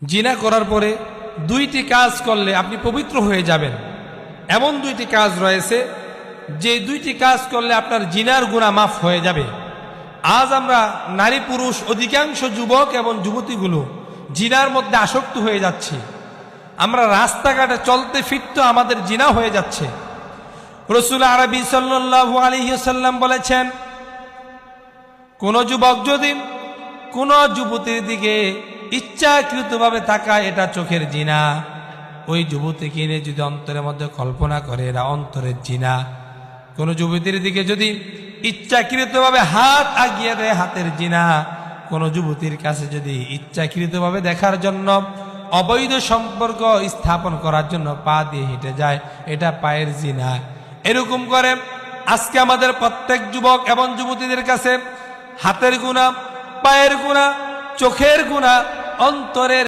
জিনা করার পরে দুইটি কাজ করলে আপনি পবিত্র হয়ে যাবেন। এমন দুইটি কাজ রয়েছে যে দুইটি কাজ করলে আপনার জিনার গুনাহ মাফ হয়ে যাবে। আজ আমরা নারী পুরুষ অধিকাংশ যুবক এবং যুবতীগুলো জিনার মধ্যে আসক্ত হয়ে যাচ্ছি। আমরা রাস্তাঘাটে চলতে ফিরতে আমাদের জিনা হয়ে যাচ্ছে। রাসূল আরবি সাল্লাল্লাহু আলাইহি ওয়াসাল্লাম বলেছেন, কোন যুবক যদি কোন যুবতীর দিকে ইচ্ছাকৃতভাবে তাকায়, এটা চোখের জিনা। ওই যুবতীকে নিয়ে যদি অন্তরের মধ্যে কল্পনা করে, এরা অন্তরের জিনা। কোন যুবতীর দিকে যদি ইচ্ছাকৃতভাবে হাত আগিয়ে দেয়, হাতের জিনা। কোন যুবতীর কাছে যদি ইচ্ছাকৃতভাবে দেখার জন্য অবৈধ সম্পর্ক স্থাপন করার জন্য পা দিয়ে হেঁটে যায়, এটা পায়ের জিনা। এরকম করে আজকে আমাদের প্রত্যেক যুবক এবং যুবতীদের কাছে হাতের গুনাহ, পায়ের গুনাহ, চোখের গুনাহ, অন্তরের